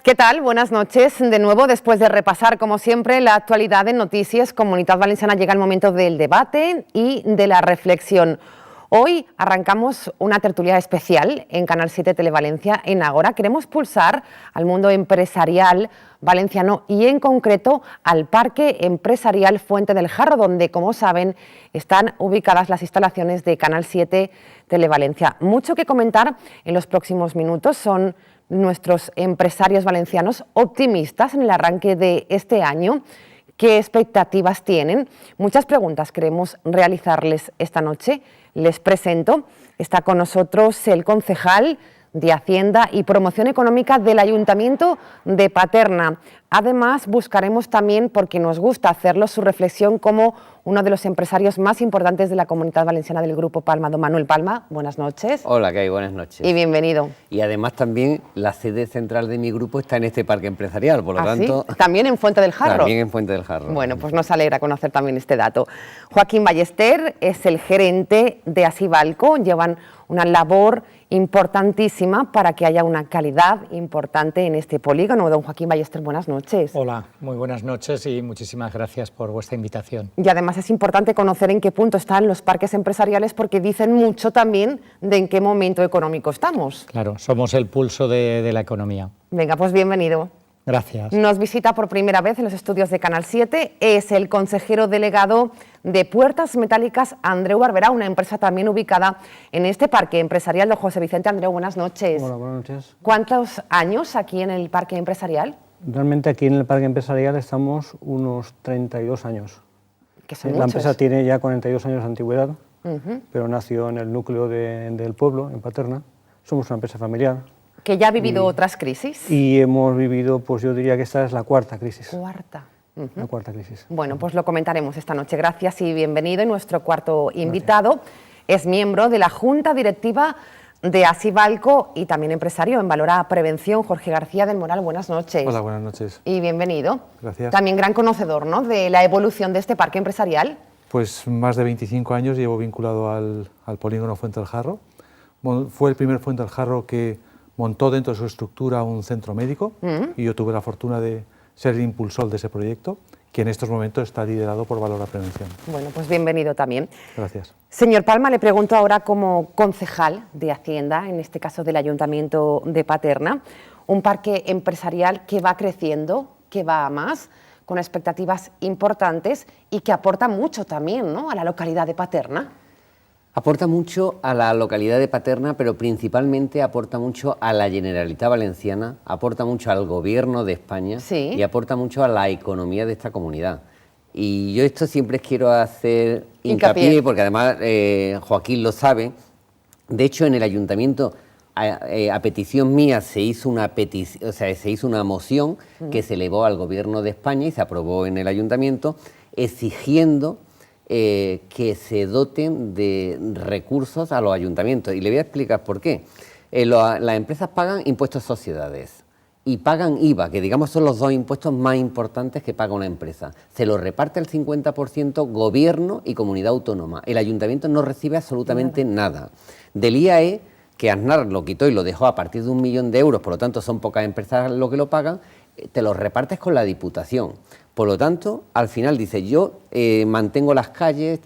¿Qué tal? Buenas noches. De nuevo, después de repasar, como siempre, la actualidad en Noticias Comunitat Valenciana, llega el momento del debate y de la reflexión. Hoy arrancamos una tertulia especial en Canal 7 Televalencia en Agora. Queremos pulsar al mundo empresarial valenciano y en concreto al Parque Empresarial Fuente del Jarro, donde, como saben, están ubicadas las instalaciones de Canal 7 Televalencia. Mucho que comentar en los próximos minutos. Son nuestros empresarios valencianos optimistas en el arranque de este año. ¿Qué expectativas tienen? Muchas preguntas queremos realizarles esta noche. Les presento, está con nosotros el concejal de Hacienda y Promoción Económica del Ayuntamiento de Paterna. Además, buscaremos también, porque nos gusta hacerlo, su reflexión como uno de los empresarios más importantes de la Comunidad Valenciana del Grupo Palma, don Manuel Palma. Buenas noches. Hola, ¿qué hay? Buenas noches. Y bienvenido. Y además también la sede central de mi grupo está en este parque empresarial, por lo tanto... ¿Sí? ¿También en Fuente del Jarro? También en Fuente del Jarro. Bueno, pues nos alegra conocer también este dato. Joaquín Ballester es el gerente de Asibalco. Llevan una labor importantísima para que haya una calidad importante en este polígono. Don Joaquín Ballester, buenas noches. Hola, muy buenas noches y muchísimas gracias por vuestra invitación. Y además es importante conocer en qué punto están los parques empresariales, porque dicen mucho también de en qué momento económico estamos. Claro, somos el pulso de la economía. Venga, pues bienvenido. Gracias. Nos visita por primera vez en los estudios de Canal 7, es el consejero delegado de Puertas Metálicas, Andreu Barberá, una empresa también ubicada en este parque empresarial. Don José Vicente. Andreu, buenas noches. Hola, buenas noches. ¿Cuántos años aquí en el parque empresarial? Realmente aquí en el parque empresarial estamos unos 32 años. Que son La muchos. empresa tiene ya 42 años de antigüedad, pero nació en el núcleo del pueblo, en Paterna. Somos una empresa familiar. Que ya ha vivido otras crisis. Y hemos vivido, pues yo diría que esta es la cuarta crisis. Cuarta. La cuarta crisis. Bueno, pues lo comentaremos esta noche. Gracias y bienvenido. Y nuestro cuarto invitado es miembro de la Junta Directiva de Asibalco y también empresario en Valora Prevención, Jorge García del Moral. Buenas noches. Hola, buenas noches. Y bienvenido. Gracias. También gran conocedor, ¿no?, de la evolución de este parque empresarial. Pues más de 25 años llevo vinculado al polígono Fuente del Jarro. Fue el primer Fuente del Jarro que montó dentro de su estructura un centro médico y yo tuve la fortuna de ser el impulsor de ese proyecto, que en estos momentos está liderado por Valora Prevención. Bueno, pues bienvenido también. Gracias. Señor Palma, le pregunto ahora como concejal de Hacienda, en este caso del Ayuntamiento de Paterna, un parque empresarial que va creciendo, que va a más, con expectativas importantes y que aporta mucho también, ¿no?, a la localidad de Paterna. Aporta mucho a la localidad de Paterna, pero principalmente aporta mucho a la Generalitat Valenciana, aporta mucho al Gobierno de España Sí. y aporta mucho a la economía de esta comunidad. Y yo esto siempre quiero hacer hincapié, porque además Joaquín lo sabe. De hecho, en el Ayuntamiento, a petición mía, se hizo una moción que se elevó al Gobierno de España y se aprobó en el Ayuntamiento, exigiendo que se doten de recursos a los ayuntamientos. Y le voy a explicar por qué. Las empresas pagan impuestos a sociedades y pagan IVA, que digamos son los dos impuestos más importantes que paga una empresa. Se lo reparte el 50% gobierno y comunidad autónoma. El ayuntamiento no recibe absolutamente nada. Del IAE, que Aznar lo quitó y lo dejó a partir de 1 millón de euros, por lo tanto son pocas empresas lo que lo pagan, te lo repartes con la Diputación. Por lo tanto, al final dice, yo mantengo las calles,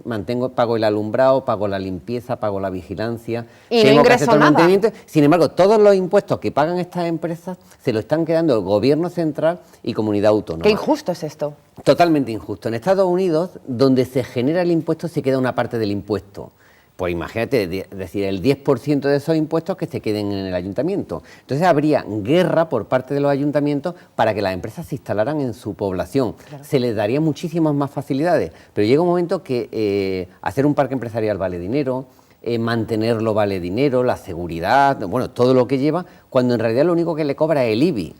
pago el alumbrado, pago la limpieza, pago la vigilancia, y tengo no que hacer todo el nada. mantenimiento. Sin embargo, todos los impuestos que pagan estas empresas se lo están quedando el Gobierno central y comunidad autónoma. Qué injusto es esto. Totalmente injusto. En Estados Unidos, donde se genera el impuesto, se queda una parte del impuesto. Pues imagínate, decir, el 10% de esos impuestos que se queden en el ayuntamiento. Entonces habría guerra por parte de los ayuntamientos para que las empresas se instalaran en su población. Claro. Se les daría muchísimas más facilidades, pero llega un momento que hacer un parque empresarial vale dinero, mantenerlo vale dinero, la seguridad, bueno, todo lo que lleva, cuando en realidad lo único que le cobra es el IBI,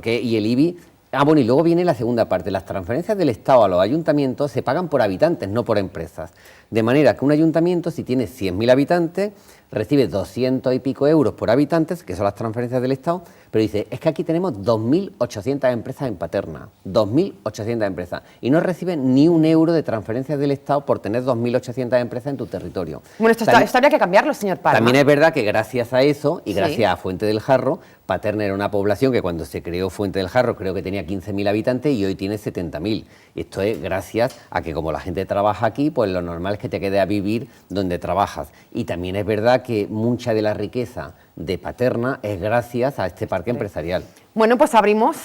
y el IBI Bueno, y luego viene la segunda parte. Las transferencias del Estado a los ayuntamientos se pagan por habitantes, no por empresas. De manera que un ayuntamiento, si tiene 100.000 habitantes, recibe 200 y pico euros por habitantes, que son las transferencias del Estado, pero dice, es que aquí tenemos 2.800 empresas en Paterna, 2.800 empresas, y no reciben ni un euro de transferencias del Estado por tener 2.800 empresas en tu territorio. Bueno, esto habría que cambiarlo, señor Palma. También es verdad que gracias a eso, y Sí. gracias a Fuente del Jarro, Paterna era una población que cuando se creó Fuente del Jarro creo que tenía 15.000 habitantes y hoy tiene 70.000. Esto es gracias a que como la gente trabaja aquí, pues lo normal es que te quedes a vivir donde trabajas. Y también es verdad que mucha de la riqueza de Paterna es gracias a este parque empresarial. Bueno, pues abrimos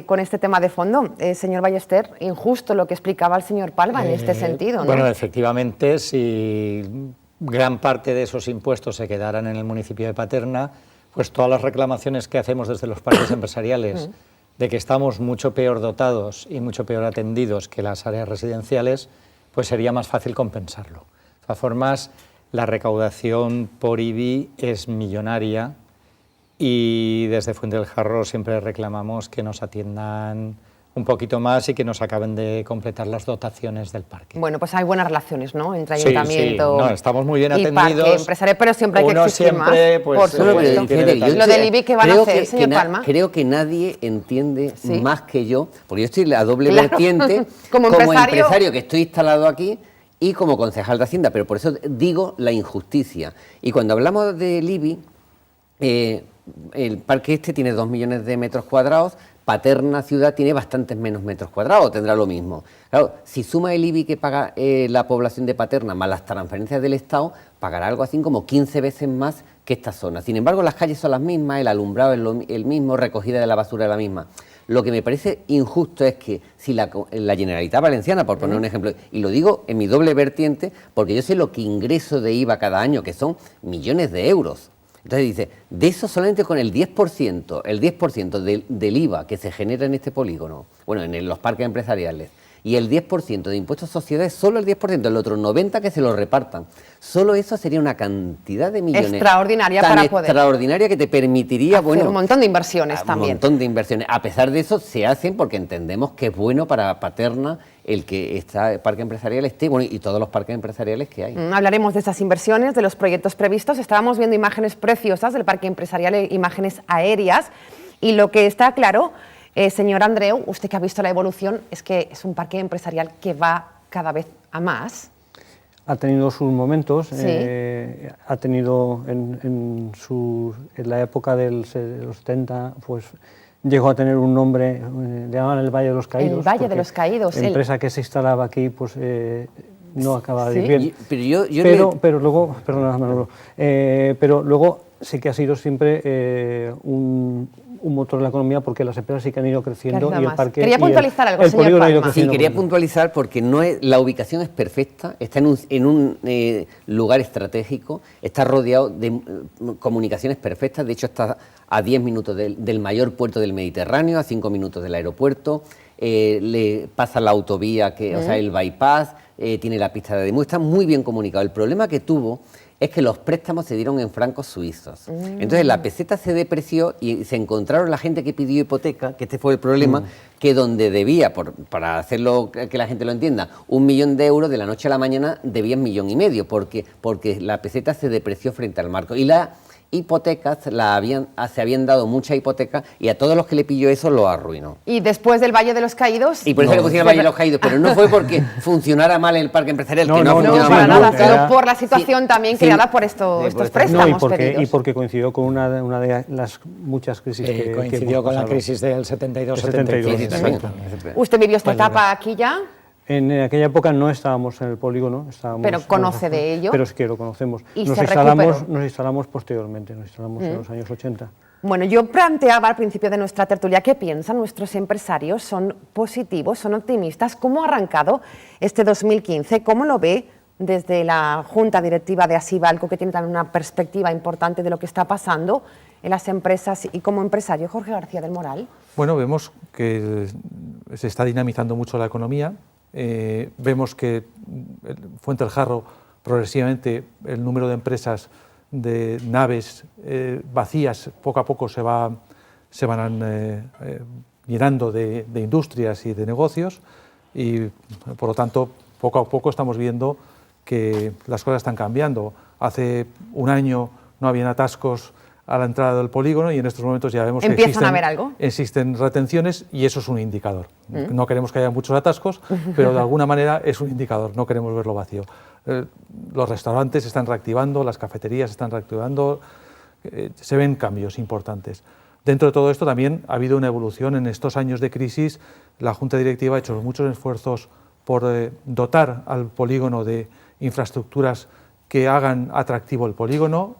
con este tema de fondo. Señor Ballester, injusto lo que explicaba el señor Palma en este sentido, ¿no? Bueno, efectivamente, si gran parte de esos impuestos se quedaran en el municipio de Paterna, pues todas las reclamaciones que hacemos desde los parques empresariales de que estamos mucho peor dotados y mucho peor atendidos que las áreas residenciales, pues sería más fácil compensarlo. De todas formas, la recaudación por IBI es millonaria y desde Fuente del Jarro siempre reclamamos que nos atiendan un poquito más y que nos acaben de completar las dotaciones del parque. Bueno, pues hay buenas relaciones, ¿no?, entre Sí, ayuntamiento sí. No, estamos muy bien y atendidos. parque empresarial, pero siempre hay que Uno exigir siempre, más, pues, por solo supuesto. tiene detalles. Lo del IBI, ¿qué van a hacer, señor Palma? Creo que nadie entiende Sí. más que yo, porque yo estoy a doble Claro. vertiente Como empresario que estoy instalado aquí y como concejal de Hacienda, pero por eso digo la injusticia. Y cuando hablamos del IBI, el parque este tiene 2 millones de metros cuadrados, Paterna ciudad tiene bastantes menos metros cuadrados, tendrá lo mismo. Claro, si suma el IBI que paga la población de Paterna más las transferencias del Estado, pagará algo así como 15 veces más que esta zona. Sin embargo, las calles son las mismas, el alumbrado es el mismo, recogida de la basura es la misma. Lo que me parece injusto es que si la Generalitat Valenciana, por poner un ejemplo, y lo digo en mi doble vertiente, porque yo sé lo que ingreso de IVA cada año, que son millones de euros. Entonces dice, de eso solamente con el 10% del IVA que se genera en este polígono, bueno, en los parques empresariales, y el 10% de impuestos a sociedades, solo el 10%, el otro 90% que se lo repartan. Solo eso sería una cantidad de millones extraordinaria tan para poder extraordinaria que te permitiría, hacer un montón de inversiones un también. montón de inversiones. A pesar de eso, se hacen porque entendemos que es bueno para Paterna el que este parque empresarial esté, bueno, y todos los parques empresariales que hay. Hablaremos de esas inversiones, de los proyectos previstos. Estábamos viendo imágenes preciosas del parque empresarial, imágenes aéreas, y lo que está claro, señor Andreu, usted que ha visto la evolución, es que es un parque empresarial que va cada vez a más. Ha tenido sus momentos, Sí. ha tenido en la época de los 70, pues llegó a tener un nombre, le llamaban el Valle de los Caídos. El Valle de porque los Caídos. La empresa que se instalaba aquí, pues no acababa de ir Sí. bien. Pero luego, perdona, Manolo, pero luego sí que ha sido siempre un motor de la economía porque las empresas sí que han ido creciendo Claro, y el más. parque... Quería y el- puntualizar algo, el señor polígono ha ido Palma. Sí, creciendo. quería con eso. puntualizar porque la ubicación es perfecta, está en un lugar estratégico, está rodeado de comunicaciones perfectas, de hecho está a 10 minutos del mayor puerto del Mediterráneo, a 5 minutos del aeropuerto, le pasa la autovía, o sea, el bypass, tiene la pista de demuestra, muy bien comunicado. El problema que tuvo es que los préstamos se dieron en francos suizos. Entonces la peseta se depreció y se encontraron la gente que pidió hipoteca, que este fue el problema, que donde debía, para hacerlo que la gente lo entienda, 1 millón de euros, de la noche a la mañana debía 1,5 millones, porque la peseta se depreció frente al marco. Y las hipotecas, se habían dado muchas hipotecas y a todos los que le pilló eso lo arruinó. Y después del Valle de los Caídos... Y por eso le pusieron Valle de los Caídos, pero no fue porque funcionara mal el parque empresarial, que no No, funcionaba para mal nada, nunca. sino por la situación también sí, creada por estos préstamos No, pedidos. y porque coincidió con una de las muchas crisis que coincidió hemos con la pasado. crisis del 72-73. 72, Sí, también. ¿Usted vivió esta etapa aquí ya? En aquella época no estábamos en el polígono, Pero conoce de ello. Pero es que lo conocemos. Y Nos se instalamos, recuperó. nos instalamos posteriormente, nos instalamos en los años 80. Bueno, yo planteaba al principio de nuestra tertulia qué piensan nuestros empresarios, son positivos, son optimistas. ¿Cómo ha arrancado este 2015? ¿Cómo lo ve desde la Junta Directiva de Asibalco, que tiene también una perspectiva importante de lo que está pasando en las empresas, y como empresario, Jorge García del Moral? Bueno, vemos que se está dinamizando mucho la economía. Vemos que Fuente del Jarro, progresivamente, el número de empresas de naves vacías poco a poco se van llenando de industrias y de negocios, y por lo tanto poco a poco estamos viendo que las cosas están cambiando. Hace un año no habían atascos a la entrada del polígono y en estos momentos ya vemos que existen retenciones, y eso es un indicador. No queremos que haya muchos atascos, pero de alguna manera es un indicador, no queremos verlo vacío. Los restaurantes se están reactivando, las cafeterías se están reactivando, se ven cambios importantes. Dentro de todo esto también ha habido una evolución en estos años de crisis. La Junta Directiva ha hecho muchos esfuerzos por dotar al polígono de infraestructuras que hagan atractivo el polígono.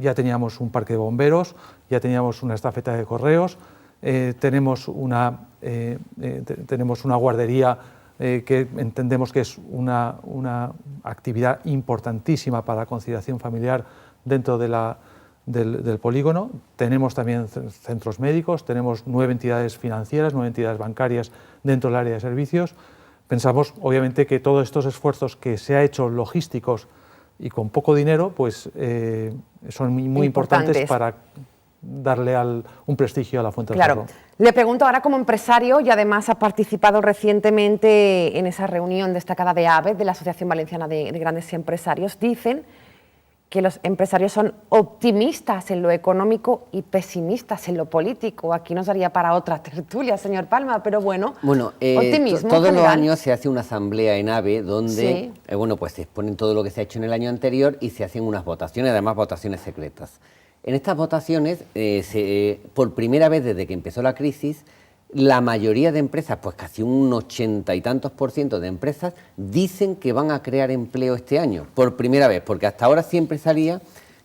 Ya teníamos un parque de bomberos, ya teníamos una estafeta de correos, tenemos una guardería que entendemos que es una actividad importantísima para la conciliación familiar dentro del polígono. Tenemos también centros médicos, tenemos 9 entidades financieras, 9 entidades bancarias dentro del área de servicios. Pensamos, obviamente, que todos estos esfuerzos que se ha hecho logísticos y con poco dinero, pues son muy importantes para darle un prestigio a la Fuente del Jarro. Le pregunto ahora como empresario, y además ha participado recientemente en esa reunión destacada de AVE, de la Asociación Valenciana de Grandes Empresarios. Dicen que los empresarios son optimistas en lo económico y pesimistas en lo político. Aquí nos daría para otra tertulia, señor Palma, pero bueno, optimismo todos general. Los años se hace una asamblea en AVE donde pues se exponen todo lo que se ha hecho en el año anterior y se hacen unas votaciones, además votaciones secretas. En estas votaciones, por primera vez desde que empezó la crisis, la mayoría de empresas, pues casi un 80 y tantos % de empresas, dicen que van a crear empleo este año, por primera vez, porque hasta ahora siempre salía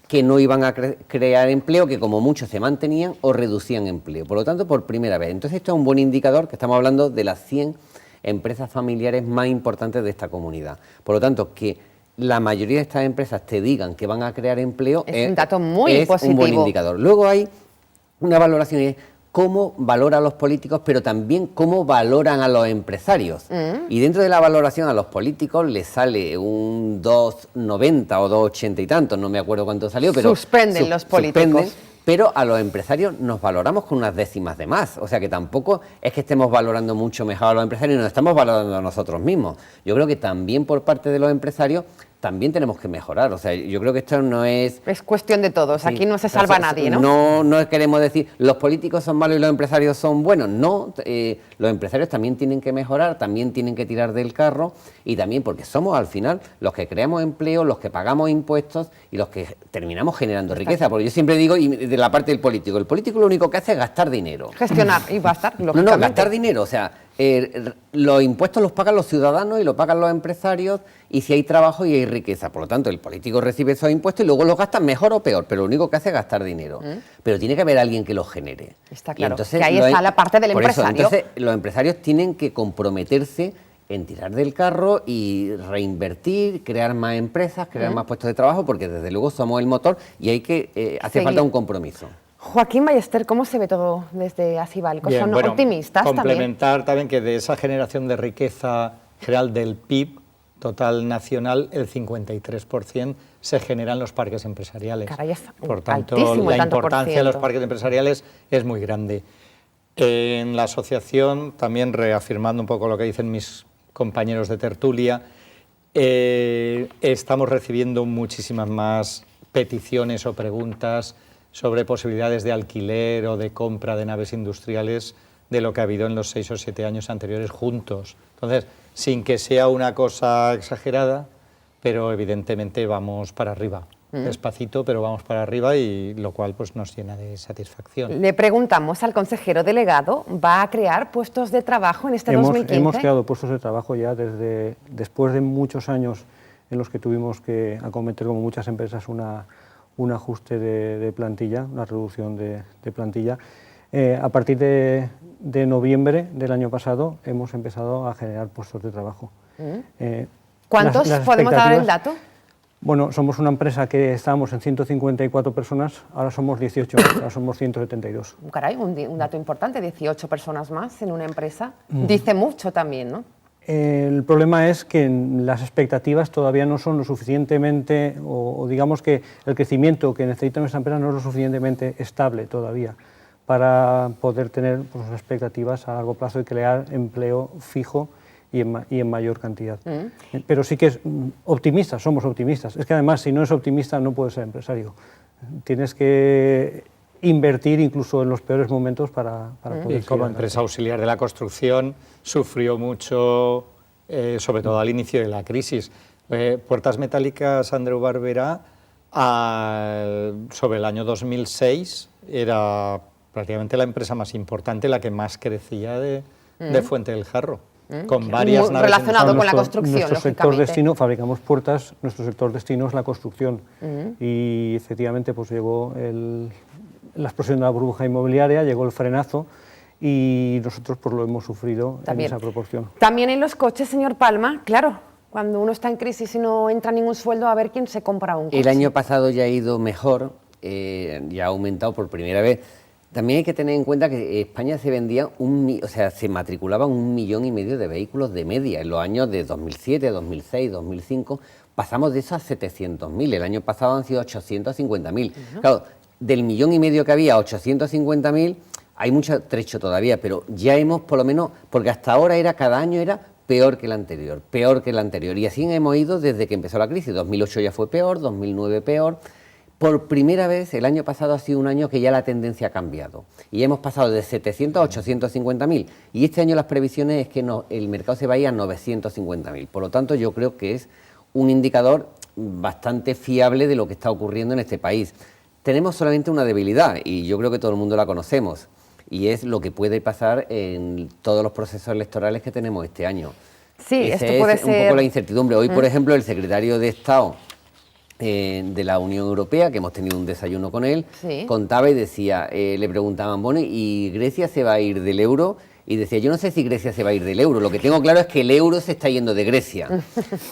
que no iban a crear empleo, que como muchos se mantenían o reducían empleo. Por lo tanto, por primera vez. Entonces, esto es un buen indicador, que estamos hablando de las 100 empresas familiares más importantes de esta comunidad. Por lo tanto, que la mayoría de estas empresas te digan que van a crear empleo es un dato muy positivo. Un buen indicador. Luego hay una valoración, y es cómo valora a los políticos, pero también cómo valoran a los empresarios. Y dentro de la valoración a los políticos les sale un 2,90 o 2,80 y tantos, no me acuerdo cuánto salió, pero suspenden los políticos. Pero a los empresarios nos valoramos con unas décimas de más. O sea que tampoco es que estemos valorando mucho mejor a los empresarios, nos estamos valorando a nosotros mismos. Yo creo que también por parte de los empresarios también tenemos que mejorar. O sea, yo creo que esto no es... Es cuestión de todos, aquí no se salva nadie, ¿no? No queremos decir los políticos son malos y los empresarios son buenos. No, los empresarios también tienen que mejorar, también tienen que tirar del carro, y también porque somos al final los que creamos empleo, los que pagamos impuestos y los que terminamos generando riqueza. Porque yo siempre digo, y de la parte del político, el político lo único que hace es gastar dinero. Gestionar y gastar, lógicamente. No, gastar dinero, o sea, los impuestos los pagan los ciudadanos y los pagan los empresarios, y si hay trabajo y hay riqueza. Por lo tanto, el político recibe esos impuestos y luego los gasta mejor o peor, pero lo único que hace es gastar dinero. Pero tiene que haber alguien que los genere. Está claro, entonces, que ahí está la parte del empresario. Entonces, los empresarios tienen que comprometerse en tirar del carro y reinvertir, crear más empresas, crear más puestos de trabajo, porque desde luego somos el motor y hay que hace falta un compromiso. Joaquín Ballester, ¿cómo se ve todo desde Asibalco? ¿Son optimistas complementar también que de esa generación de riqueza general del PIB total nacional, el 53% se genera en los parques empresariales. Caray, por tanto, la importancia de los parques empresariales es muy grande. En la asociación, también reafirmando un poco lo que dicen mis compañeros de tertulia, estamos recibiendo muchísimas más peticiones o preguntas sobre posibilidades de alquiler o de compra de naves industriales de lo que ha habido en los 6 o 7 años anteriores juntos. Entonces, sin que sea una cosa exagerada, pero evidentemente vamos para arriba. Despacito, pero vamos para arriba, y lo cual pues nos llena de satisfacción. Le preguntamos al consejero delegado, ¿va a crear puestos de trabajo en este 2015? Hemos creado puestos de trabajo ya después de muchos años en los que tuvimos que acometer, como muchas empresas, un ajuste de plantilla, una reducción de plantilla. A partir de noviembre del año pasado hemos empezado a generar puestos de trabajo. ¿Cuántos podemos dar el dato? Bueno, somos una empresa que estábamos en 154 personas, ahora somos 18, ahora somos 172. Caray, un dato importante, 18 personas más en una empresa. Dice mucho también, ¿no? El problema es que las expectativas todavía no son lo suficientemente, o digamos que el crecimiento que necesita nuestra empresa no es lo suficientemente estable todavía para poder tener pues, unas expectativas a largo plazo y crear empleo fijo y en mayor cantidad. Pero sí que es optimistas, somos optimistas. Es que además, si no es optimista, no puedes ser empresario. Tienes que invertir incluso en los peores momentos para poder... Y como empresa auxiliar de la construcción, sufrió mucho, sobre todo al inicio de la crisis. Puertas Metálicas Andreu Barberá, sobre el año 2006, era prácticamente la empresa más importante, la que más crecía de Fuente del Jarro, con varias naves relacionado con la construcción, nuestro sector destino, fabricamos puertas, nuestro sector destino es la construcción, y efectivamente pues llegó la explosión de la burbuja inmobiliaria, llegó el frenazo, y nosotros pues lo hemos sufrido también, en esa proporción. También en los coches, señor Palma, claro, cuando uno está en crisis y no entra ningún sueldo, a ver quién se compra un coche. El año pasado ya ha ido mejor, ya ha aumentado por primera vez. También hay que tener en cuenta que España se vendía, se matriculaban 1,5 millones de vehículos de media en los años de 2007, 2006, 2005. Pasamos de eso a 700.000. El año pasado han sido 850.000. Claro, del 1,5 millones que había a 850.000 hay mucho trecho todavía, pero ya hemos por lo menos, porque hasta ahora cada año era peor que el anterior, peor que el anterior. Y así hemos ido desde que empezó la crisis. 2008 ya fue peor, 2009 peor. Por primera vez, el año pasado ha sido un año que ya la tendencia ha cambiado. Y hemos pasado de 700 a 850.000. Y este año las previsiones es que el mercado se va a ir a 950.000. Por lo tanto, yo creo que es un indicador bastante fiable de lo que está ocurriendo en este país. Tenemos solamente una debilidad, y yo creo que todo el mundo la conocemos, y es lo que puede pasar en todos los procesos electorales que tenemos este año. Sí, esto puede ser... un poco la incertidumbre. Hoy, por ejemplo, el secretario de Estado de la Unión Europea, que hemos tenido un desayuno con él, contaba y decía, le preguntaban, bueno, ¿y Grecia se va a ir del euro? Y decía, yo no sé si Grecia se va a ir del euro, lo que tengo claro es que el euro se está yendo de Grecia,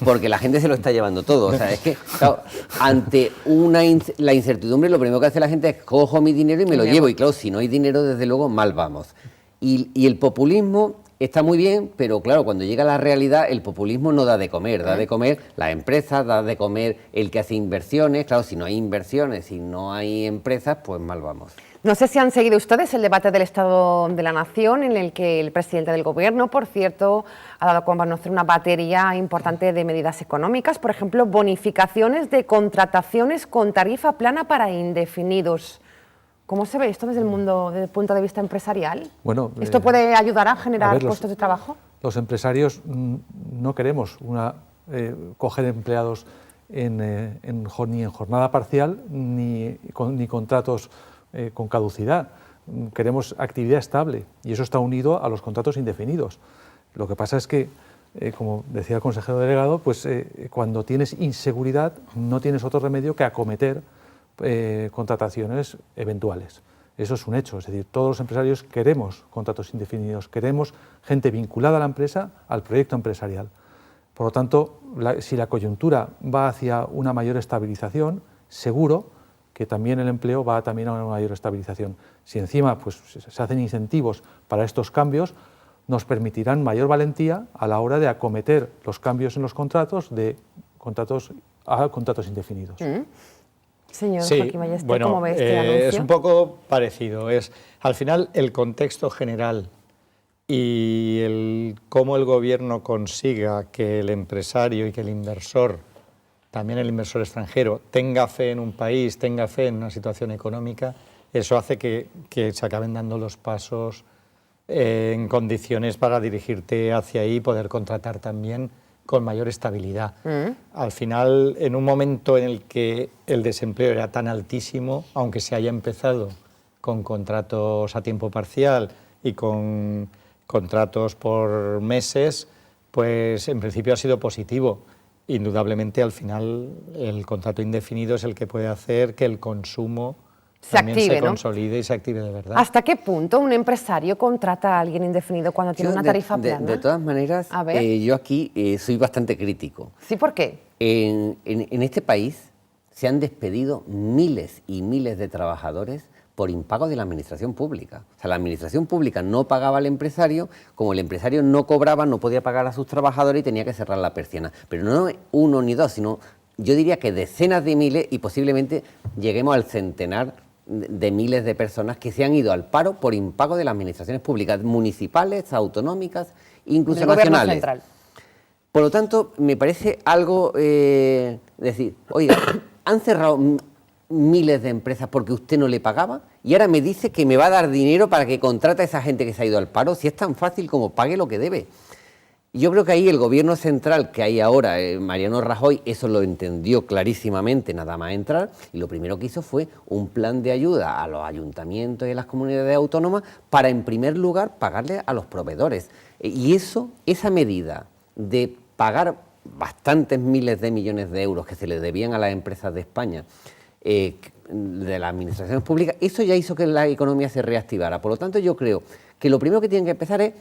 porque la gente se lo está llevando todo. O sea, es que, claro, ante la incertidumbre, lo primero que hace la gente es cojo mi dinero y me lo llevo. Y claro, si no hay dinero, desde luego, mal vamos. Y el populismo está muy bien, pero claro, cuando llega la realidad, el populismo no da de comer las empresas, da de comer el que hace inversiones. Claro, si no hay inversiones, si no hay empresas, pues mal vamos. No sé si han seguido ustedes el debate del Estado de la Nación, en el que el presidente del Gobierno, por cierto, ha dado a conocer una batería importante de medidas económicas, por ejemplo, bonificaciones de contrataciones con tarifa plana para indefinidos. ¿Cómo se ve esto desde el punto de vista empresarial? Bueno, ¿esto puede ayudar a generar puestos de trabajo? Los empresarios no queremos coger empleados ni en jornada parcial ni contratos con caducidad. Queremos actividad estable y eso está unido a los contratos indefinidos. Lo que pasa es que, como decía el consejero delegado, pues cuando tienes inseguridad no tienes otro remedio que acometer contrataciones eventuales. Eso es un hecho, es decir, todos los empresarios queremos contratos indefinidos, queremos gente vinculada a la empresa, al proyecto empresarial. Por lo tanto, si la coyuntura va hacia una mayor estabilización, seguro que también el empleo va también a una mayor estabilización. Si encima pues, se hacen incentivos para estos cambios, nos permitirán mayor valentía a la hora de acometer los cambios en los contratos de contratos a contratos indefinidos. Señor Joaquín Ballester, ¿cómo ve este anuncio? Es un poco parecido. Al final, el contexto general y cómo el Gobierno consiga que el empresario y que el inversor, también el inversor extranjero, tenga fe en un país, tenga fe en una situación económica, eso hace que se acaben dando los pasos en condiciones para dirigirte hacia ahí y poder contratar también con mayor estabilidad. Al final, en un momento en el que el desempleo era tan altísimo, aunque se haya empezado con contratos a tiempo parcial y con contratos por meses, pues en principio ha sido positivo. Indudablemente, al final, el contrato indefinido es el que puede hacer que el consumo también se consolide y se active de verdad. ¿Hasta qué punto un empresario contrata a alguien indefinido cuando tiene una tarifa plana? De todas maneras, yo aquí soy bastante crítico. ¿Sí? ¿Por qué? En este país se han despedido miles y miles de trabajadores por impago de la administración pública. O sea, la administración pública no pagaba al empresario, como el empresario no cobraba, no podía pagar a sus trabajadores y tenía que cerrar la persiana. Pero no uno ni dos, sino yo diría que decenas de miles y posiblemente lleguemos al centenar de miles de personas que se han ido al paro por impago de las administraciones públicas, municipales, autonómicas, incluso del gobierno nacionales. central. Por lo tanto, me parece algo decir, oiga, han cerrado miles de empresas porque usted no le pagaba y ahora me dice que me va a dar dinero para que contrate a esa gente que se ha ido al paro, si es tan fácil como pague lo que debe. Yo creo que ahí el gobierno central que hay ahora, Mariano Rajoy, eso lo entendió clarísimamente nada más entrar y lo primero que hizo fue un plan de ayuda a los ayuntamientos y a las comunidades autónomas para, en primer lugar, pagarle a los proveedores. Y esa medida de pagar bastantes miles de millones de euros que se le debían a las empresas de España, de las administraciones públicas, eso ya hizo que la economía se reactivara. Por lo tanto, yo creo que lo primero que tienen que empezar es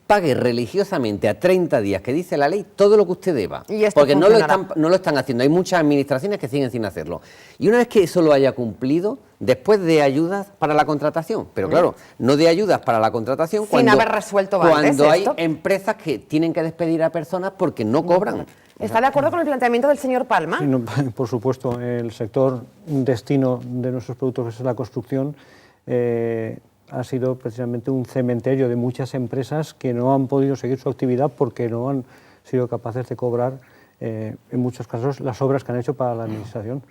pague religiosamente a 30 días, que dice la ley, todo lo que usted deba. Porque no lo están haciendo. Hay muchas administraciones que siguen sin hacerlo. Y una vez que eso lo haya cumplido, después de ayudas para la contratación. Pero claro, no de ayudas para la contratación sin haber resuelto antes cuando hay esto. Empresas que tienen que despedir a personas porque no cobran. ¿Está de acuerdo con el planteamiento del señor Palma? Sí, no, por supuesto, el sector destino de nuestros productos, que es la construcción, ha sido precisamente un cementerio de muchas empresas que no han podido seguir su actividad porque no han sido capaces de cobrar, en muchos casos, las obras que han hecho para la administración.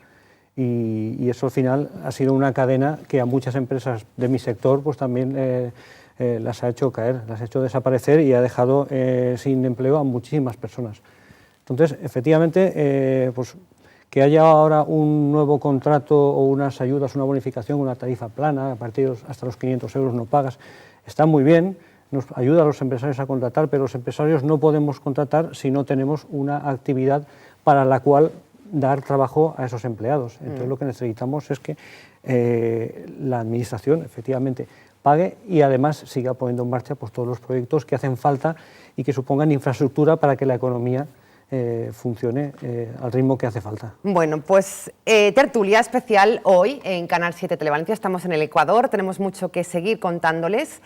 Y eso al final ha sido una cadena que a muchas empresas de mi sector pues también las ha hecho caer, las ha hecho desaparecer y ha dejado sin empleo a muchísimas personas. Entonces, efectivamente, pues que haya ahora un nuevo contrato o unas ayudas, una bonificación, una tarifa plana, a partir de hasta los 500 euros no pagas, está muy bien, nos ayuda a los empresarios a contratar, pero los empresarios no podemos contratar si no tenemos una actividad para la cual dar trabajo a esos empleados. Entonces lo que necesitamos es que la administración efectivamente pague y además siga poniendo en marcha pues, todos los proyectos que hacen falta y que supongan infraestructura para que la economía funcione al ritmo que hace falta. Bueno, pues tertulia especial hoy en Canal 7 Televalencia. Estamos en el Ecuador, tenemos mucho que seguir contándoles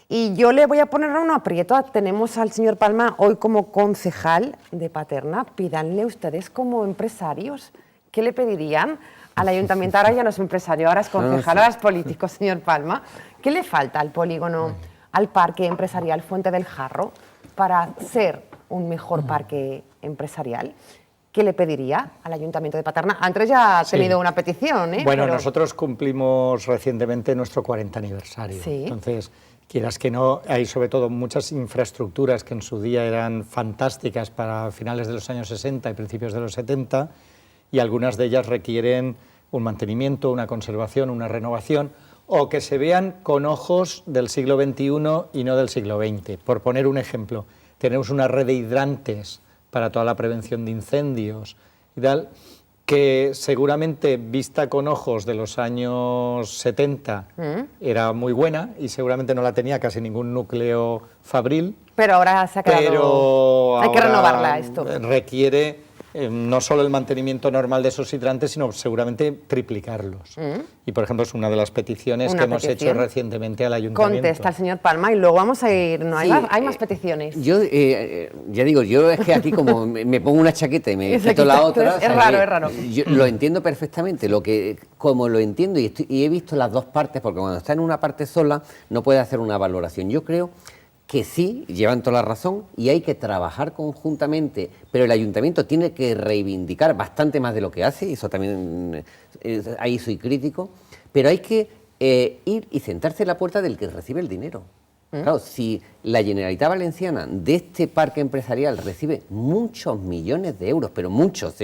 y yo le voy a poner a un aprieto. Tenemos al señor Palma hoy como concejal de Paterna. Pídanle ustedes como empresarios, ¿qué le pedirían al ayuntamiento? Ahora ya no es empresario, ahora es concejal, ahora es político, señor Palma. ¿Qué le falta al polígono, al parque empresarial Fuente del Jarro para ser un mejor parque empresarial? ¿Qué le pediría al Ayuntamiento de Paterna? Andrés ya ha tenido una petición, ¿eh? Bueno, nosotros cumplimos recientemente nuestro 40 aniversario. Sí. Entonces, quieras que no, hay sobre todo muchas infraestructuras que en su día eran fantásticas para finales de los años 60 y principios de los 70, y algunas de ellas requieren un mantenimiento, una conservación, una renovación, o que se vean con ojos del siglo XXI y no del siglo XX. Por poner un ejemplo, tenemos una red de hidrantes para toda la prevención de incendios y tal, que seguramente vista con ojos de los años 70 era muy buena y seguramente no la tenía casi ningún núcleo fabril. Pero ahora se ha quedado... Pero hay que renovarla esto. Requiere no solo el mantenimiento normal de esos hidrantes, sino seguramente triplicarlos. Y, por ejemplo, es una de las peticiones que hemos hecho recientemente al Ayuntamiento. Contesta el señor Palma y luego vamos a ir... No, hay más peticiones. Yo, ya digo, yo es que aquí como me pongo una chaqueta y me quito la otra... Es raro, es raro. Yo lo entiendo perfectamente, como lo entiendo y he visto las dos partes, porque cuando está en una parte sola no puede hacer una valoración. Yo creo que sí, llevan toda la razón y hay que trabajar conjuntamente, pero el ayuntamiento tiene que reivindicar bastante más de lo que hace, y eso también, ahí soy crítico, pero hay que ir y sentarse en la puerta del que recibe el dinero. Claro, si la Generalitat Valenciana de este parque empresarial recibe muchos millones de euros, pero muchos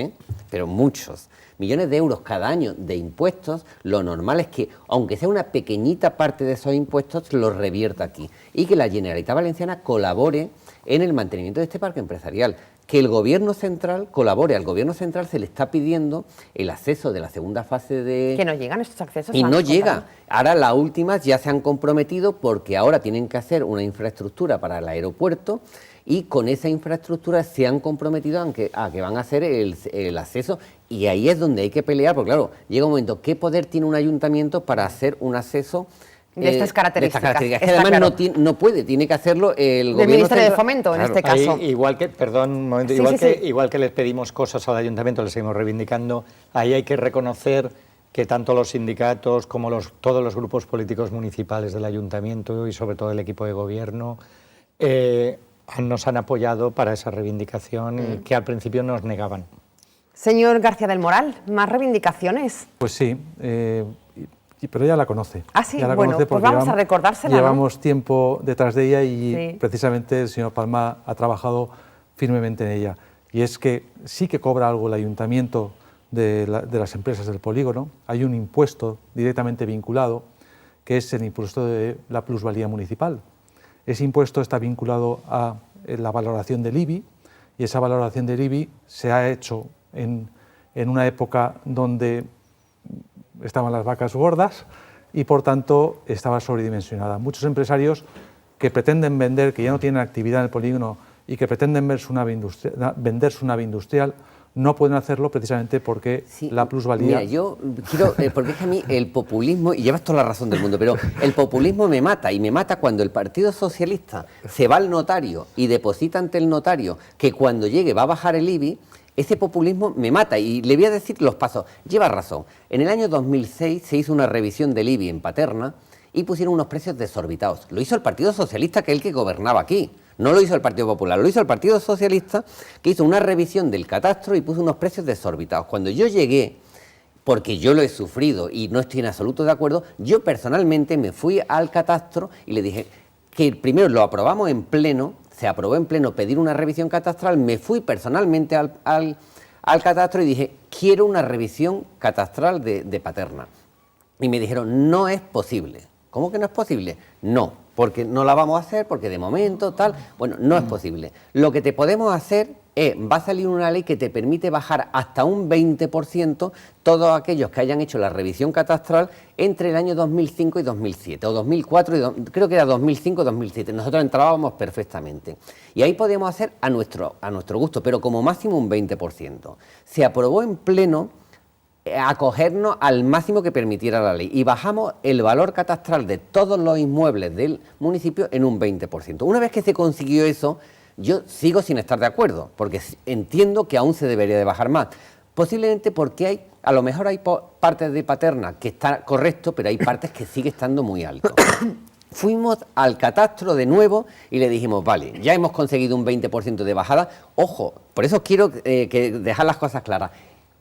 millones de euros cada año de impuestos, lo normal es que, aunque sea una pequeñita parte de esos impuestos, los revierta aquí y que la Generalitat Valenciana colabore en el mantenimiento de este parque empresarial. Que el Gobierno central colabore. Al Gobierno central se le está pidiendo el acceso de la segunda fase de... Que no llegan estos accesos. Y no llega. Ahora las últimas ya se han comprometido porque ahora tienen que hacer una infraestructura para el aeropuerto y con esa infraestructura se han comprometido a que van a hacer el acceso, y ahí es donde hay que pelear, porque claro, llega un momento, ¿qué poder tiene un ayuntamiento para hacer un acceso de estas características? Es que además claro, no puede, tiene que hacerlo el Gobierno Ministerio central. de Fomento, claro, en este caso. Ahí, igual que les pedimos cosas al ayuntamiento, les seguimos reivindicando, ahí hay que reconocer que tanto los sindicatos como todos los grupos políticos municipales del ayuntamiento y sobre todo el equipo de gobierno nos han apoyado para esa reivindicación y que al principio nos negaban. Señor García del Moral, ¿más reivindicaciones? Pues sí, pero ya la conoce. Ah, sí, ya la bueno, conoce pues vamos a recordársela, Llevamos tiempo detrás de ella y sí, precisamente el señor Palma ha trabajado firmemente en ella. Y es que sí que cobra algo el ayuntamiento de las empresas del polígono. Hay un impuesto directamente vinculado, que es el impuesto de la plusvalía municipal. Ese impuesto está vinculado a la valoración del IBI, y esa valoración del IBI se ha hecho en una época donde estaban las vacas gordas y por tanto estaba sobredimensionada. Muchos empresarios que pretenden vender, que ya no tienen actividad en el polígono y que pretenden vender su nave industrial, no pueden hacerlo precisamente porque sí, la plusvalía... Mira, yo quiero, porque es que a mí el populismo, y llevas toda la razón del mundo, pero el populismo me mata, y me mata cuando el Partido Socialista se va al notario y deposita ante el notario que cuando llegue va a bajar el IBI. Ese populismo me mata, y le voy a decir los pasos. Lleva razón. En el año 2006 se hizo una revisión del IBI en Paterna y pusieron unos precios desorbitados. Lo hizo el Partido Socialista, que es el que gobernaba aquí. No lo hizo el Partido Popular, lo hizo el Partido Socialista, que hizo una revisión del catastro y puso unos precios desorbitados. Cuando yo llegué, porque yo lo he sufrido y no estoy en absoluto de acuerdo, yo personalmente me fui al catastro y le dije que primero lo aprobamos en pleno, se aprobó en pleno pedir una revisión catastral, me fui personalmente al catastro y dije, quiero una revisión catastral de Paterna. Y me dijeron, no es posible. ¿Cómo que no es posible? No, porque no la vamos a hacer, porque de momento, tal... Bueno, no es posible. Lo que te podemos hacer es, va a salir una ley que te permite bajar hasta un 20% todos aquellos que hayan hecho la revisión catastral entre el año 2005 y 2007, o 2004, creo que era 2005 y 2007. Nosotros entrábamos perfectamente. Y ahí podíamos hacer a nuestro gusto, pero como máximo un 20%. Se aprobó en pleno acogernos al máximo que permitiera la ley y bajamos el valor catastral de todos los inmuebles del municipio en un 20%. Una vez que se consiguió eso, yo sigo sin estar de acuerdo, porque entiendo que aún se debería de bajar más. Posiblemente porque a lo mejor hay partes de Paterna que está correcto, pero hay partes que sigue estando muy alto. Fuimos al catastro de nuevo y le dijimos, vale, ya hemos conseguido un 20% de bajada. Ojo, por eso quiero dejar las cosas claras.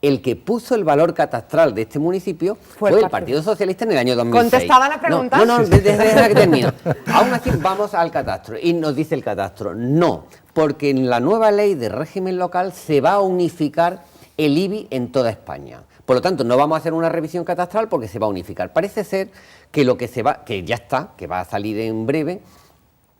El que puso el valor catastral de este municipio fue el Partido Socialista en el año 2006. ¿Contestada la pregunta? No, desde que termino. Aún así vamos al catastro y nos dice el catastro, no, porque en la nueva ley de régimen local se va a unificar el IBI en toda España. Por lo tanto, no vamos a hacer una revisión catastral porque se va a unificar. Parece ser que lo que que ya está, que va a salir en breve,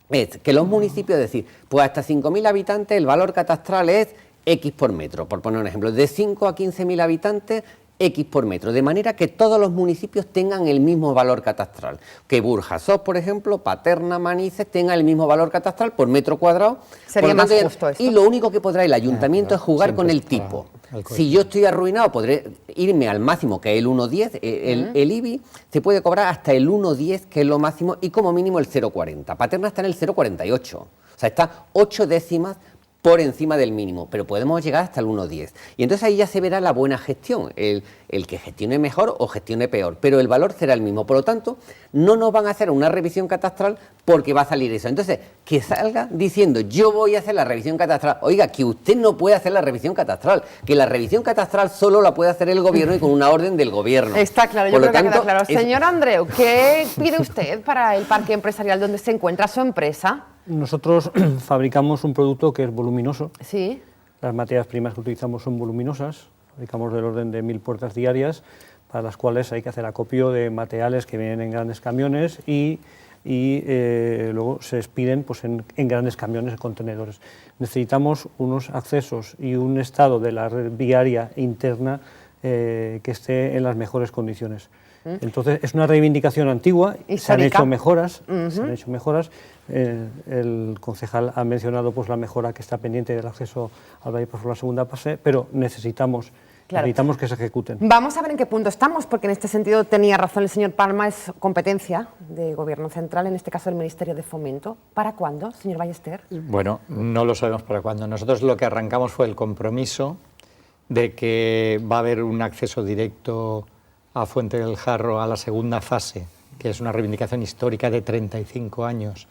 es que los municipios, es decir, pues hasta 5.000 habitantes el valor catastral es X por metro, por poner un ejemplo, de 5 a 15.000 habitantes, X por metro, de manera que todos los municipios tengan el mismo valor catastral, que Burjasot, por ejemplo, Paterna, Manises, tengan el mismo valor catastral por metro cuadrado. Sería más justo esto. Y lo único que podrá el ayuntamiento es jugar con el tipo. Si yo estoy arruinado, podré irme al máximo, que es el 1,10, el IBI se puede cobrar hasta el 1,10, que es lo máximo, y como mínimo el 0,40. Paterna está en el 0,48, o sea, está 8 décimas por encima del mínimo, pero podemos llegar hasta el 1,10. Y entonces ahí ya se verá la buena gestión, el que gestione mejor o gestione peor, pero el valor será el mismo. Por lo tanto, no nos van a hacer una revisión catastral porque va a salir eso. Entonces, que salga diciendo, yo voy a hacer la revisión catastral. Oiga, que usted no puede hacer la revisión catastral, que la revisión catastral solo la puede hacer el gobierno y con una orden del gobierno. Está claro, yo creo que queda claro. Señor Andreu, ¿qué pide usted para el parque empresarial donde se encuentra su empresa? Nosotros fabricamos un producto que es voluminoso. Sí. Las materias primas que utilizamos son voluminosas. Fabricamos del orden de 1.000 puertas diarias, para las cuales hay que hacer acopio de materiales que vienen en grandes camiones y luego se expiden pues, en grandes camiones, en contenedores. Necesitamos unos accesos y un estado de la red viaria interna que esté en las mejores condiciones. Entonces, es una reivindicación antigua, se han hecho mejoras, el concejal ha mencionado pues, la mejora que está pendiente del acceso al Valle por la segunda fase, pero necesitamos que se ejecuten. Vamos a ver en qué punto estamos, porque en este sentido tenía razón el señor Palma, es competencia de Gobierno Central, en este caso del Ministerio de Fomento. ¿Para cuándo, señor Ballester? Bueno, no lo sabemos para cuándo. Nosotros lo que arrancamos fue el compromiso de que va a haber un acceso directo a Fuente del Jarro a la segunda fase, que es una reivindicación histórica de 35 años,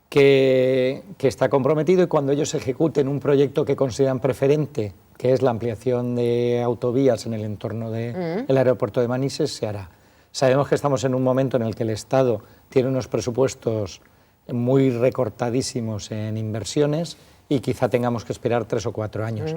que está comprometido, y cuando ellos ejecuten un proyecto que consideran preferente, que es la ampliación de autovías en el entorno del aeropuerto de Manises, se hará. Sabemos que estamos en un momento en el que el Estado tiene unos presupuestos muy recortadísimos en inversiones y quizá tengamos que esperar 3 o 4 años.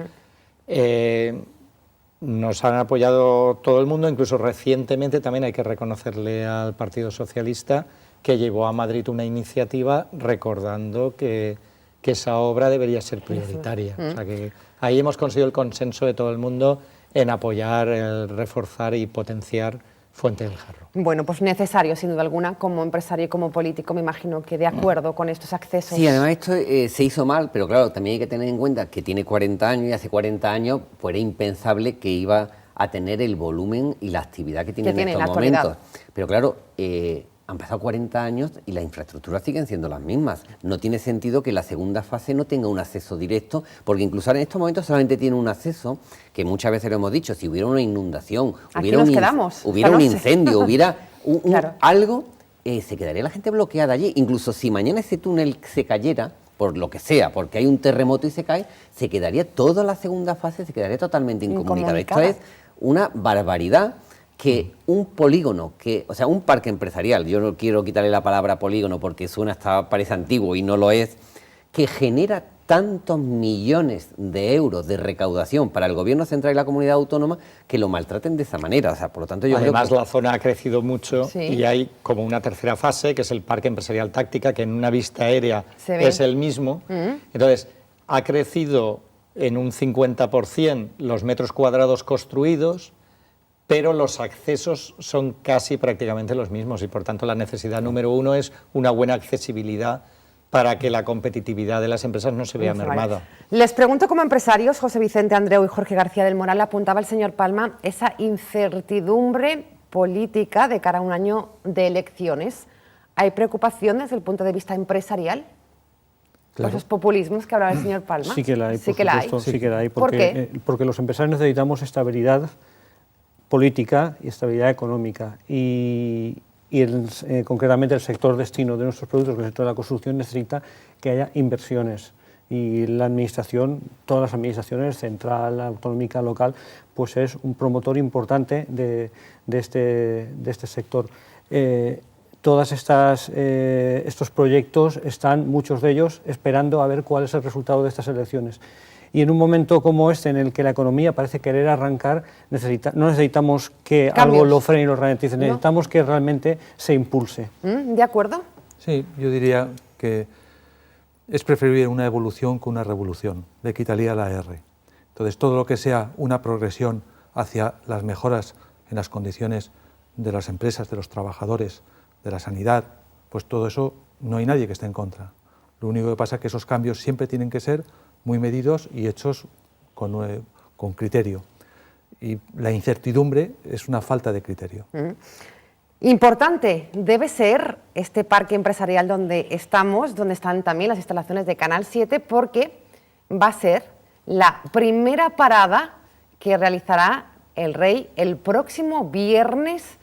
Nos han apoyado todo el mundo, incluso recientemente también hay que reconocerle al Partido Socialista, que llevó a Madrid una iniciativa recordando que esa obra debería ser prioritaria. O sea que ahí hemos conseguido el consenso de todo el mundo en apoyar, el reforzar y potenciar Fuente del Jarro. Bueno, pues necesario, sin duda alguna, como empresario y como político, me imagino que de acuerdo con estos accesos. Sí, además esto se hizo mal, pero claro, también hay que tener en cuenta que tiene 40 años y hace 40 años pues era impensable que iba a tener el volumen y la actividad que tiene en estos momentos. Pero claro, han pasado 40 años y las infraestructuras siguen siendo las mismas. No tiene sentido que la segunda fase no tenga un acceso directo, porque incluso en estos momentos solamente tiene un acceso, que muchas veces lo hemos dicho, si hubiera una inundación, hubiera un incendio, hubiera algo, se quedaría la gente bloqueada allí. Incluso si mañana ese túnel se cayera, por lo que sea, porque hay un terremoto y se cae, se quedaría toda la segunda fase, se quedaría totalmente incomunicada. Esto es una barbaridad. Que un polígono, o sea, un parque empresarial, yo no quiero quitarle la palabra polígono porque parece antiguo y no lo es, que genera tantos millones de euros de recaudación para el gobierno central y la comunidad autónoma, que lo maltraten de esa manera. O sea, por lo tanto, yo además creo que... la zona ha crecido mucho y hay como una tercera fase, que es el Parque Empresarial Táctica, que en una vista aérea es el mismo. Entonces, ha crecido en un 50% los metros cuadrados construidos, pero los accesos son casi prácticamente los mismos y por tanto la necesidad número uno es una buena accesibilidad para que la competitividad de las empresas no se vea mermada. Les pregunto como empresarios, José Vicente Andreu y Jorge García del Moral, apuntaba el señor Palma, esa incertidumbre política de cara a un año de elecciones. ¿Hay preocupación desde el punto de vista empresarial? Claro. Esos populismos que hablaba el señor Palma. Sí que la hay, por supuesto, sí que la hay. ¿Por qué? Porque los empresarios necesitamos estabilidad política y estabilidad económica y concretamente el sector destino de nuestros productos, el sector de la construcción, necesita que haya inversiones y la administración, todas las administraciones, central, autonómica, local, pues es un promotor importante de este sector. Todas estos proyectos están, muchos de ellos, esperando a ver cuál es el resultado de estas elecciones. Y en un momento como este, en el que la economía parece querer arrancar, no necesitamos que algo lo frene y lo ralentice, necesitamos que realmente se impulse. ¿De acuerdo? Sí, yo diría que es preferible una evolución que una revolución, le quitaría la R. Entonces, todo lo que sea una progresión hacia las mejoras en las condiciones de las empresas, de los trabajadores, de la sanidad, pues todo eso no hay nadie que esté en contra. Lo único que pasa es que esos cambios siempre tienen que ser muy medidos y hechos con criterio. Y la incertidumbre es una falta de criterio. Importante debe ser este parque empresarial donde estamos, donde están también las instalaciones de Canal 7, porque va a ser la primera parada que realizará el Rey el próximo viernes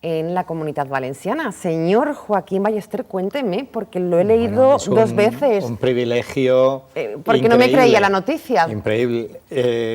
en la Comunidad Valenciana. Señor Joaquín Ballester, cuénteme, porque lo he leído dos veces. Un privilegio porque increíble, no me creía la noticia. Increíble.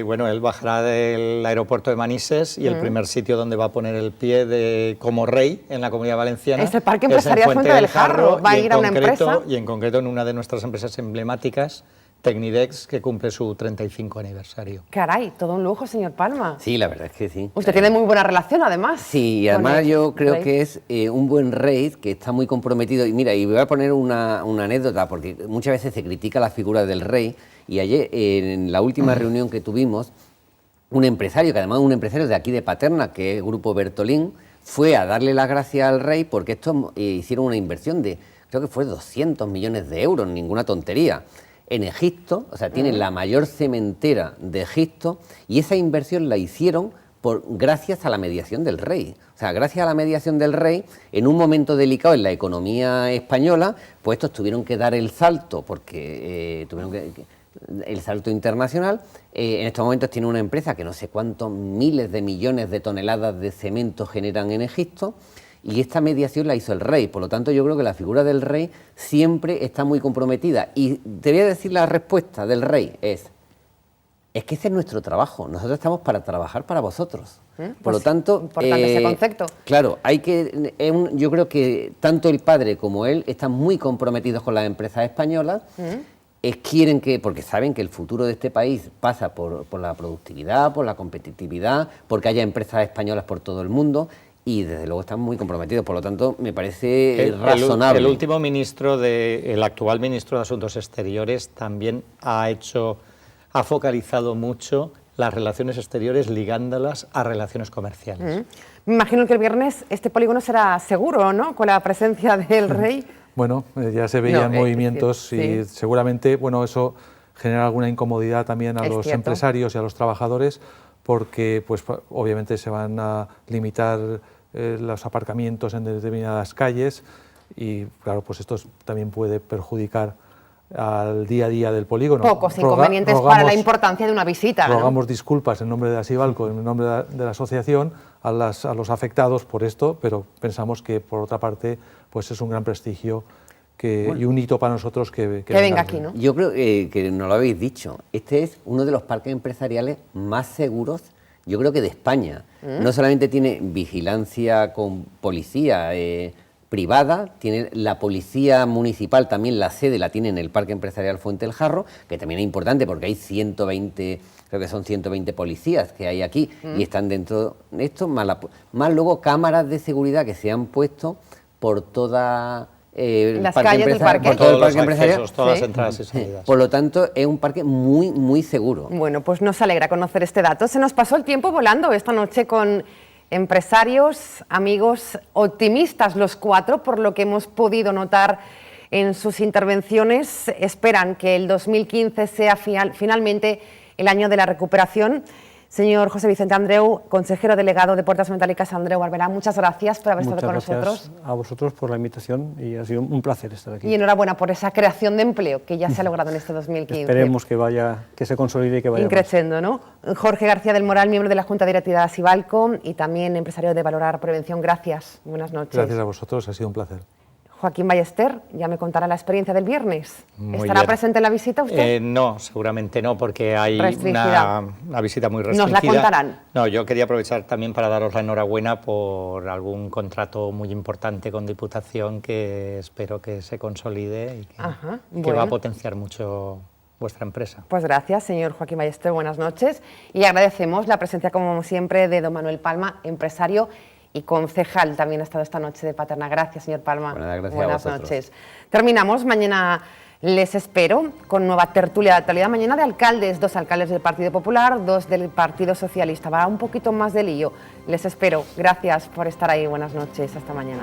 Bueno, él bajará del aeropuerto de Manises y el primer sitio donde va a poner el pie como rey en la Comunidad Valenciana es el Parque Empresarial Fuente del Jarro. Va a ir a una empresa. Y en concreto en una de nuestras empresas emblemáticas, Tecnidex, que cumple su 35 aniversario. Caray, todo un lujo, señor Palma. Sí, la verdad es que sí. Usted tiene muy buena relación, además. Sí, y además yo creo que es un buen rey que está muy comprometido. Y mira, y voy a poner una anécdota, porque muchas veces se critica la figura del rey, y ayer, en la última reunión que tuvimos, un empresario, que además es un empresario de aquí de Paterna, que es Grupo Bertolín, fue a darle las gracias al rey porque estos hicieron una inversión de, creo que fue 200 millones de euros, ninguna tontería. En Egipto, o sea, tienen la mayor cementera de Egipto y esa inversión la hicieron gracias a la mediación del rey. O sea, gracias a la mediación del rey, en un momento delicado en la economía española, pues estos tuvieron que dar el salto porque tuvieron el salto internacional. En estos momentos tiene una empresa que no sé cuántos miles de millones de toneladas de cemento generan en Egipto, y esta mediación la hizo el rey. Por lo tanto, yo creo que la figura del rey siempre está muy comprometida. Y te voy a decir la respuesta del rey, es que ese es nuestro trabajo, nosotros estamos para trabajar para vosotros. Por lo tanto, importante ese concepto. Claro, yo creo que tanto el padre como él están muy comprometidos con las empresas españolas. Quieren porque saben que el futuro de este país pasa por la productividad, por la competitividad, porque haya empresas españolas por todo el mundo, y desde luego están muy comprometidos. Por lo tanto, me parece razonable. El último ministro, el actual ministro de Asuntos Exteriores, también ha focalizado mucho las relaciones exteriores ligándolas a relaciones comerciales. Me imagino que el viernes este polígono será seguro, ¿no?, con la presencia del rey. Bueno, ya se veían movimientos y seguramente, bueno, eso genera alguna incomodidad también a los empresarios y a los trabajadores, porque pues obviamente se van a limitar los aparcamientos en determinadas calles, y claro, pues esto también puede perjudicar al día a día del polígono. Pocos inconvenientes para la importancia de una visita, ¿no? Rogamos disculpas en nombre de Asibalco, en nombre de la asociación, a los afectados por esto, pero pensamos que, por otra parte, pues es un gran prestigio y un hito para nosotros que venga aquí, ¿no? Yo creo que no lo habéis dicho, este es uno de los parques empresariales más seguros, yo creo que de España. No solamente tiene vigilancia con policía privada, tiene la policía municipal, también la sede la tiene en el Parque Empresarial Fuente del Jarro, que también es importante porque hay 120, creo que son 120 policías que hay aquí y están dentro de esto, más luego cámaras de seguridad que se han puesto por toda las calles del parque, por todo el parque empresarial, todas las entradas y salidas. Por lo tanto, es un parque muy, muy seguro. Bueno, pues nos alegra conocer este dato. Se nos pasó el tiempo volando esta noche con empresarios, amigos optimistas los cuatro, por lo que hemos podido notar en sus intervenciones. Esperan que el 2015 sea finalmente el año de la recuperación. Señor José Vicente Andreu, consejero delegado de Puertas Metálicas Andreu Barberá, muchas gracias por haber estado con nosotros. Muchas gracias a vosotros por la invitación y ha sido un placer estar aquí. Y enhorabuena por esa creación de empleo que ya se ha logrado en este 2015. Esperemos que se consolide y que vaya increciendo, ¿no? Jorge García del Moral, miembro de la Junta Directiva de Asibalco y también empresario de Valorar Prevención. Gracias, buenas noches. Gracias a vosotros, ha sido un placer. Joaquín Ballester, ya me contará la experiencia del viernes. ¿Estará presente en la visita usted? No, seguramente no, porque hay una visita muy restringida. ¿Nos la contarán? No, yo quería aprovechar también para daros la enhorabuena por algún contrato muy importante con Diputación que espero que se consolide y que va a potenciar mucho vuestra empresa. Pues gracias, señor Joaquín Ballester, buenas noches. Y agradecemos la presencia, como siempre, de don Manuel Palma, empresario y concejal, también ha estado esta noche de Paterna. Gracias, señor Palma. Buenas noches. Terminamos, mañana les espero con nueva tertulia de actualidad, mañana de alcaldes, 2 alcaldes del Partido Popular, 2 del Partido Socialista. Va un poquito más de lío. Les espero. Gracias por estar ahí. Buenas noches. Hasta mañana.